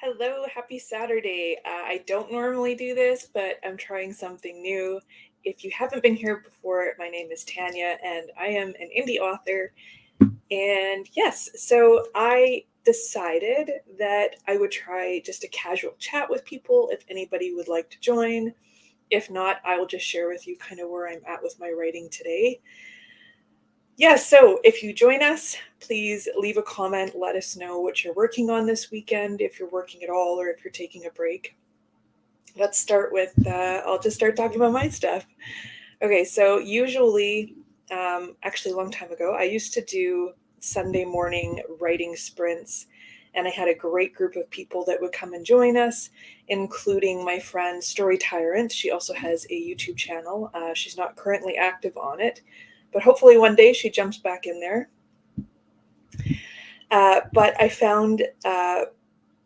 Hello, happy Saturday. I don't normally do this, but I'm trying something new. If you haven't been here before, my name is Tanya, and I am an indie author. And yes, so I decided that I would try just a casual chat with people if anybody would like to join. If not, I will just share with you kind of where I'm at with my writing today. Yeah, so if you join us, please leave a comment. Let us know what you're working on this weekend, if you're working at all, or if you're taking a break. Let's start with, I'll just start talking about my stuff. Okay, so usually, actually a long time ago, I used to do Sunday morning writing sprints, and I had a great group of people that would come and join us, including my friend Story Tyrant. She also has a YouTube channel. She's not currently active on it, but hopefully one day she jumps back in there. But I found,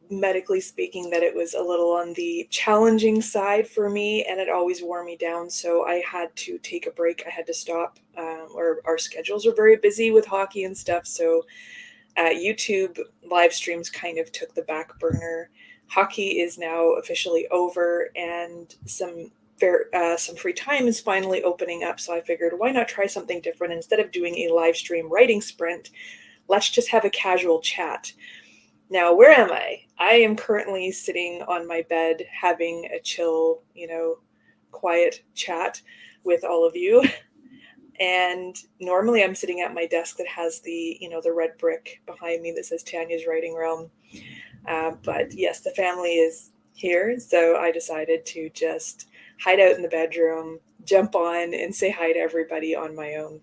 medically speaking, that it was a little on the challenging side for me, and it always wore me down. So I had to take a break. I had to stop, or our schedules are very busy with hockey and stuff. So YouTube live streams kind of took the back burner. Hockey is now officially over, and some free time is finally opening up. So I figured, why not try something different? Instead of doing a live stream writing sprint, let's just have a casual chat. Now, where am I? I am currently sitting on my bed having a chill, quiet chat with all of you. And normally I'm sitting at my desk that has the red brick behind me that says Tanya's Writing Realm. But yes, the family is here. So I decided to just hide out in the bedroom, jump on, and say hi to everybody on my own.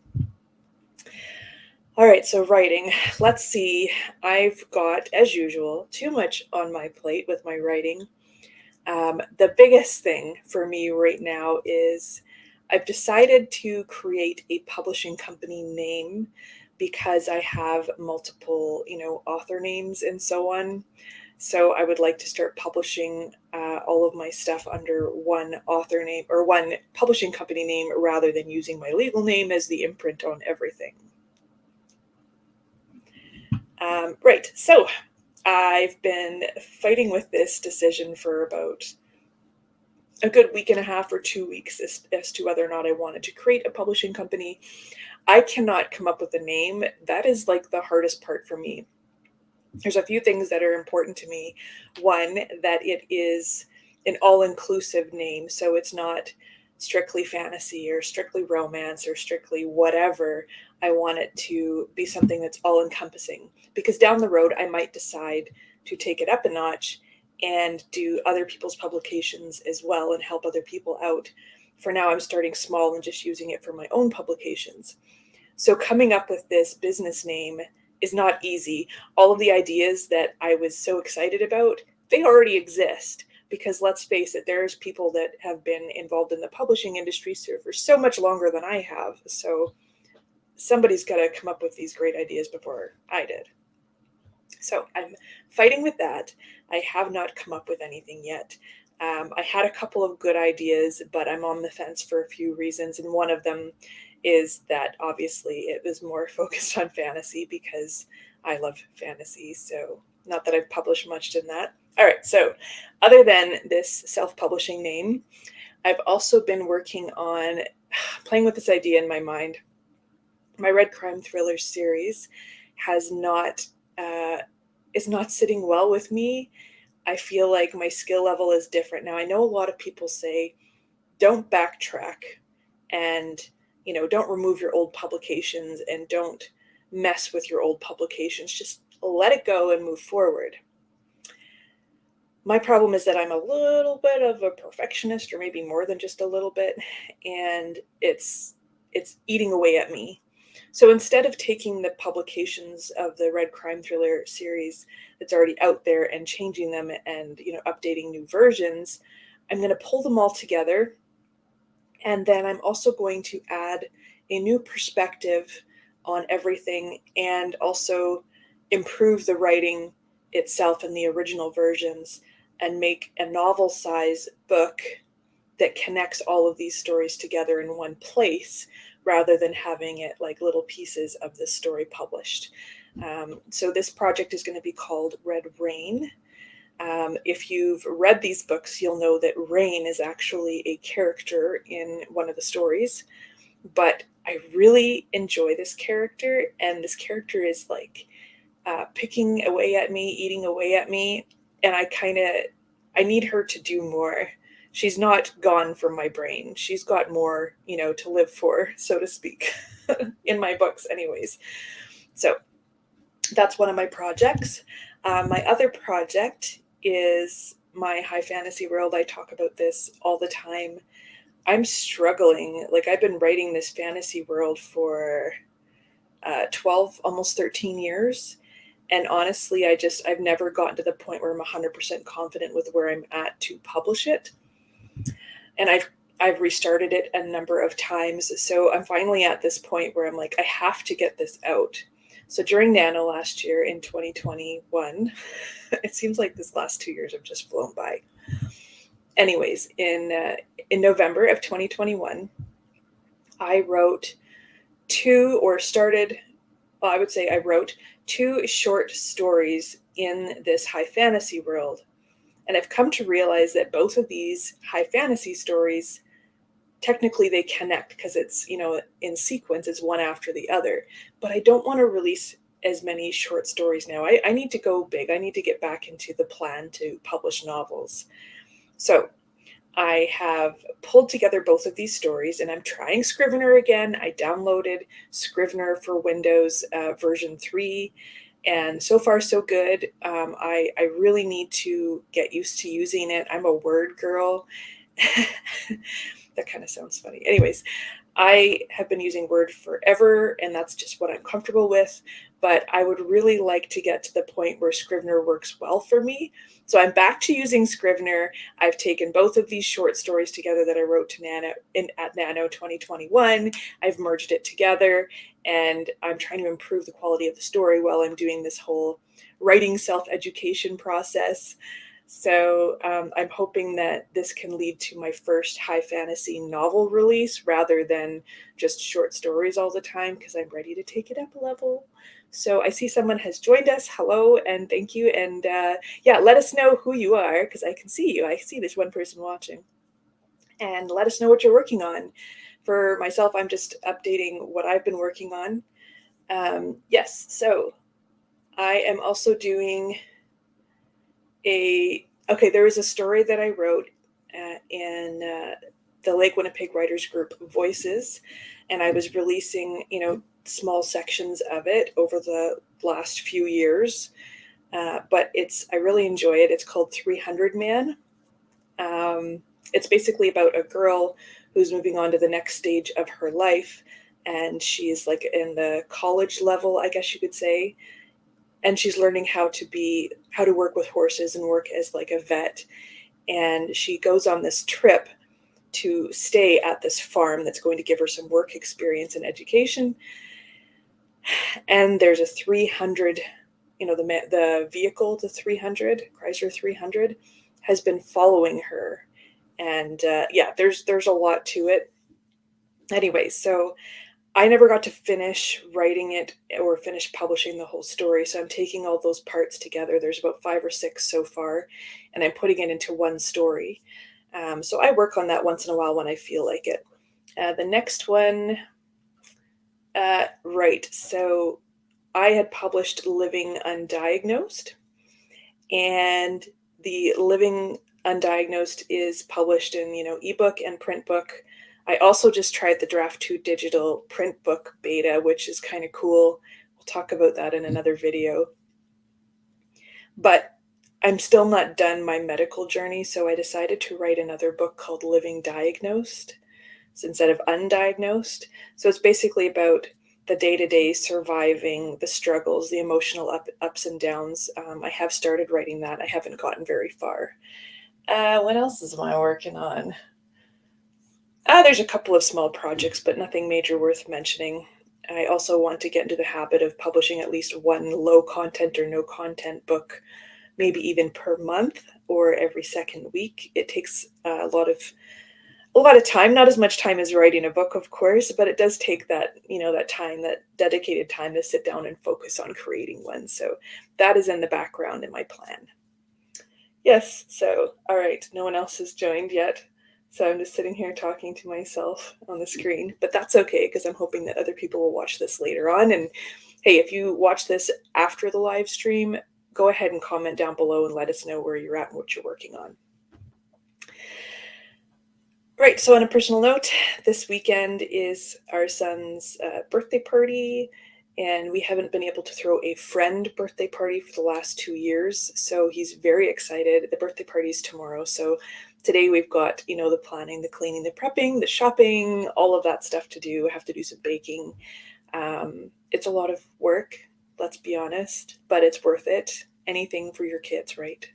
All right, so writing. Let's see. I've got, as usual, too much on my plate with my writing. The biggest thing for me right now is I've decided to create a publishing company name because I have multiple, author names and so on. So I would like to start publishing all of my stuff under one author name or one publishing company name rather than using my legal name as the imprint on everything. Right, so I've been fighting with this decision for about a good week and a half or 2 weeks as to whether or not I wanted to create a publishing company. I cannot come up with a name. That is like the hardest part for me. There's a few things that are important to me. One, that it is an all-inclusive name, so it's not strictly fantasy or strictly romance or strictly whatever. I want it to be something that's all-encompassing, because down the road I might decide to take it up a notch and do other people's publications as well and help other people out. For now, I'm starting small and just using it for my own publications. So coming up with this business name is not easy. All of the ideas that I was so excited about, they already exist, because let's face it, there's people that have been involved in the publishing industry for so much longer than I have. So somebody's got to come up with these great ideas before I did. So I'm fighting with that. I have not come up with anything yet. I had a couple of good ideas, but I'm on the fence for a few reasons. And one of them is that obviously it was more focused on fantasy because I love fantasy. So not that I've published much in that. All right. So other than this self-publishing name, I've also been working on playing with this idea in my mind. My Red Crime Thriller series has not is not sitting well with me. I feel like my skill level is different. Now, I know a lot of people say, don't backtrack and, don't remove your old publications and don't mess with your old publications. Just let it go and move forward. My problem is that I'm a little bit of a perfectionist, or maybe more than just a little bit, and it's eating away at me. So instead of taking the publications of the Red Crime Thriller series that's already out there and changing them and updating new versions, I'm going to pull them all together, and then I'm also going to add a new perspective on everything and also improve the writing itself in the original versions and make a novel-size book that connects all of these stories together in one place rather than having it like little pieces of the story published. So this project is going to be called Red Rain. If you've read these books, you'll know that Rain is actually a character in one of the stories, but I really enjoy this character, and this character is like picking away at me, eating away at me, and I need her to do more. She's not gone from my brain. She's got more, to live for, so to speak, in my books, anyways. So that's one of my projects. My other project is my high fantasy world. I talk about this all the time. I'm struggling. Like, I've been writing this fantasy world for 12, almost 13 years. And honestly, I've never gotten to the point where I'm 100% confident with where I'm at to publish it. And I've restarted it a number of times. So I'm finally at this point where I'm like, I have to get this out. So during Nano last year in 2021, it seems like this last 2 years have just flown by. Anyways, in November of 2021, I wrote I wrote 2 short stories in this high fantasy world. And I've come to realize that both of these high fantasy stories, technically they connect because it's, in sequence, it's one after the other. But I don't want to release as many short stories now. I need to go big. I need to get back into the plan to publish novels. So I have pulled together both of these stories, and I'm trying Scrivener again. I downloaded Scrivener for Windows version 3, and so far so good. I really need to get used to using it. I'm a Word girl. That kind of sounds funny. Anyways, I have been using Word forever, and that's just what I'm comfortable with. But I would really like to get to the point where Scrivener works well for me. So I'm back to using Scrivener. I've taken both of these short stories together that I wrote to at Nano 2021. I've merged it together, and I'm trying to improve the quality of the story while I'm doing this whole writing self-education process. So I'm hoping that this can lead to my first high fantasy novel release rather than just short stories all the time, because I'm ready to take it up a level. So I see someone has joined us. Hello and thank you. And let us know who you are, because I can see you. I see there's one person watching. And let us know what you're working on. For myself, I'm just updating what I've been working on. Yes, so I am also doing there was a story that I wrote in the Lake Winnipeg Writers Group Voices, and I was releasing, small sections of it over the last few years. But I really enjoy it. It's called 300 Man. It's basically about a girl who's moving on to the next stage of her life, and she's like in the college level, I guess you could say. And she's learning how to work with horses and work as like a vet. And she goes on this trip to stay at this farm that's going to give her some work experience and education. And there's a 300, the vehicle, the 300, Chrysler 300, has been following her. And there's a lot to it. Anyway, so I never got to finish writing it or finish publishing the whole story. So I'm taking all those parts together. There's about 5 or 6 so far, and I'm putting it into one story. So I work on that once in a while when I feel like it. The next one, right. So I had published Living Undiagnosed, and the Living Undiagnosed is published in, ebook and print book. I also just tried the Draft 2 digital print book beta, which is kind of cool. We'll talk about that in another video. But I'm still not done my medical journey, so I decided to write another book called Living Diagnosed instead of Undiagnosed. So it's basically about the day-to-day surviving, the struggles, the emotional ups and downs. I have started writing that. I haven't gotten very far. What else am I working on? There's a couple of small projects, but nothing major worth mentioning. I also want to get into the habit of publishing at least one low content or no content book, maybe even per month or every second week. It takes a lot of time, not as much time as writing a book, of course, but it does take that, that time, that dedicated time to sit down and focus on creating one. So that is in the background in my plan. Yes, so, all right, no one else has joined yet. So I'm just sitting here talking to myself on the screen, but that's okay because I'm hoping that other people will watch this later on. And hey, if you watch this after the live stream, go ahead and comment down below and let us know where you're at and what you're working on. Right, so on a personal note, this weekend is our son's birthday party, and we haven't been able to throw a friend birthday party for the last 2 years. So he's very excited. The birthday party is tomorrow. So today we've got, the planning, the cleaning, the prepping, the shopping, all of that stuff to do. I have to do some baking. It's a lot of work, let's be honest, but it's worth it. Anything for your kids, right?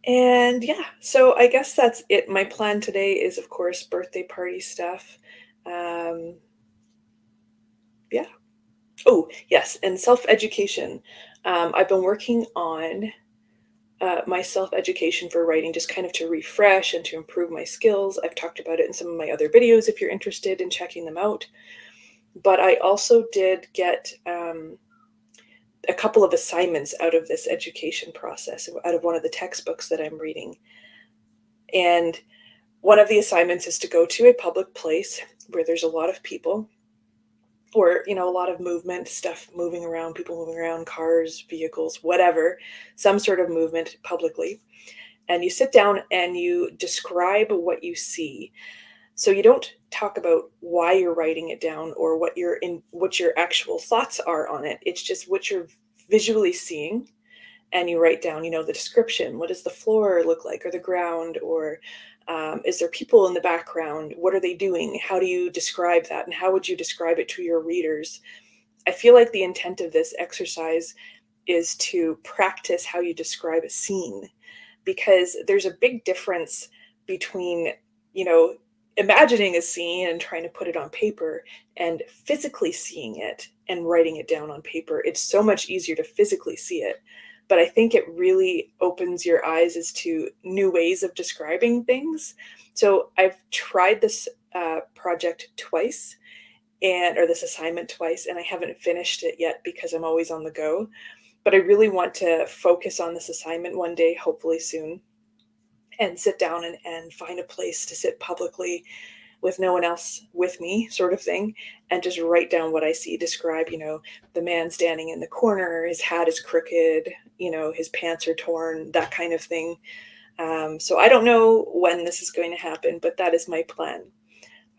And yeah, so I guess that's it. My plan today is, of course, birthday party stuff. Um, yeah. Oh, yes, and self-education. I've been working on my self-education for writing, just kind of to refresh and to improve my skills. I've talked about it in some of my other videos if you're interested in checking them out. But I also did get a couple of assignments out of this education process, out of one of the textbooks that I'm reading. And one of the assignments is to go to a public place where there's a lot of people, or a lot of movement, stuff moving around, people moving around, cars, vehicles, whatever, some sort of movement publicly. And you sit down and you describe what you see. So you don't talk about why you're writing it down or what your actual thoughts are on it. It's just what you're visually seeing, and you write down, the description. What does the floor look like, or the ground, or is there people in the background? What are they doing? How do you describe that? And how would you describe it to your readers? I feel like the intent of this exercise is to practice how you describe a scene, because there's a big difference between, you know, imagining a scene and trying to put it on paper and physically seeing it and writing it down on paper. It's so much easier to physically see it. But I think it really opens your eyes as to new ways of describing things. So I've tried this project twice, or this assignment twice, and I haven't finished it yet because I'm always on the go. But I really want to focus on this assignment one day, hopefully soon, and sit down and find a place to sit publicly with no one else with me, sort of thing, and just write down what I see. Describe, the man standing in the corner, his hat is crooked, his pants are torn, that kind of thing. So I don't know when this is going to happen, but that is my plan.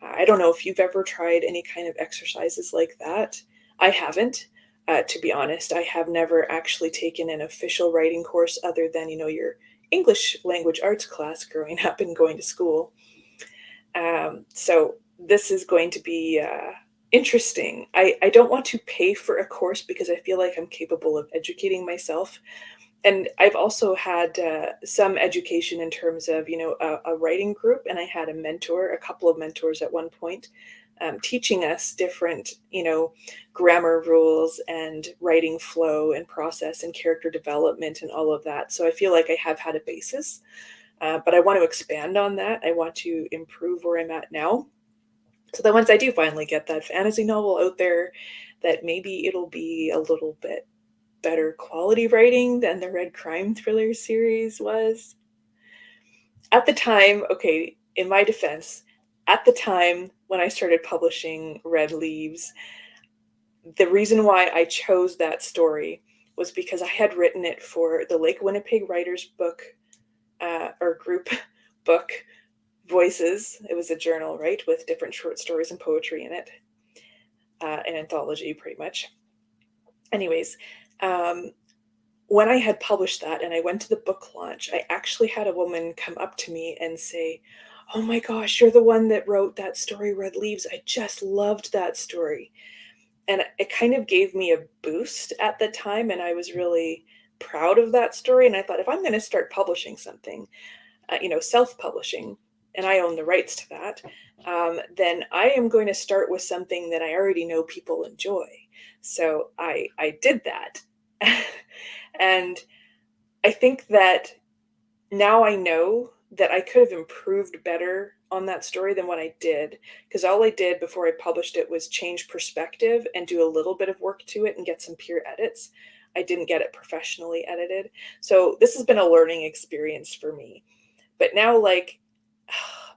I don't know if you've ever tried any kind of exercises like that. I haven't. To be honest, I have never actually taken an official writing course other than, your English language arts class growing up and going to school. So this is going to be interesting. I don't want to pay for a course because I feel like I'm capable of educating myself. And I've also had some education in terms of, a writing group, and I had a couple of mentors at one point, teaching us different, grammar rules and writing flow and process and character development and all of that. So I feel like I have had a basis, but I want to expand on that. I want to improve where I'm at now. So that once I do finally get that fantasy novel out there, that maybe it'll be a little bit better quality writing than the Red Crime Thriller series was. At the time, okay, in my defense, at the time when I started publishing Red Leaves, the reason why I chose that story was because I had written it for the Lake Winnipeg Writers Book or group book, Voices. It was a journal, right, with different short stories and poetry in it, an anthology, pretty much. Anyways, um, when I had published that and I went to the book launch, I actually had a woman come up to me and say, "Oh my gosh, you're the one that wrote that story, Red Leaves. I just loved that story." And it kind of gave me a boost at the time, and I was really proud of that story. And I thought, if I'm going to start publishing something, self-publishing, and I own the rights to that, then I am going to start with something that I already know people enjoy. So I did that. And I think that now I know that I could have improved better on that story than what I did, because all I did before I published it was change perspective and do a little bit of work to it and get some peer edits. I didn't get it professionally edited. So this has been a learning experience for me. But now, like,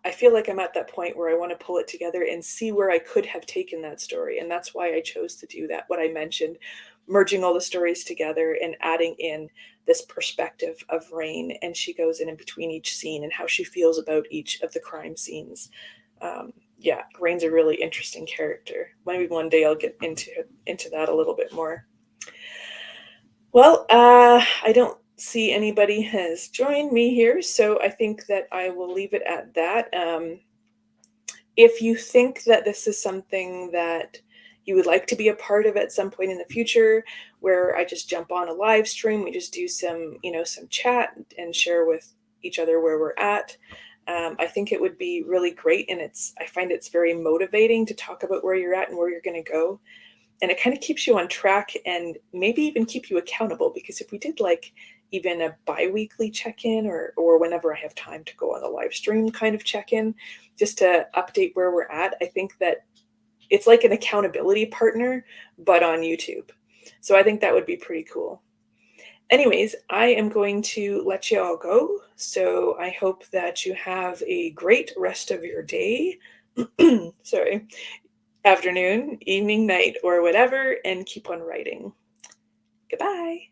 I feel like I'm at that point where I want to pull it together and see where I could have taken that story. And that's why I chose to do that. What I mentioned, merging all the stories together and adding in this perspective of Rain. And she goes in between each scene and how she feels about each of the crime scenes. Yeah, Rain's a really interesting character. Maybe one day I'll get into that a little bit more. Well, I don't see anybody has joined me here, so I think that I will leave it at that. If you think that this is something that you would like to be a part of at some point in the future, where I just jump on a live stream, we just do some, some chat and share with each other where we're at. I think it would be really great, and I find it's very motivating to talk about where you're at and where you're going to go, and it kind of keeps you on track and maybe even keep you accountable. Because if we did like even a bi-weekly check-in, or whenever I have time to go on the live stream kind of check-in, just to update where we're at, I think that it's like an accountability partner, but on YouTube. So I think that would be pretty cool. Anyways, I am going to let you all go. So I hope that you have a great rest of your day. Sorry, afternoon, evening, night, or whatever, and keep on writing. Goodbye.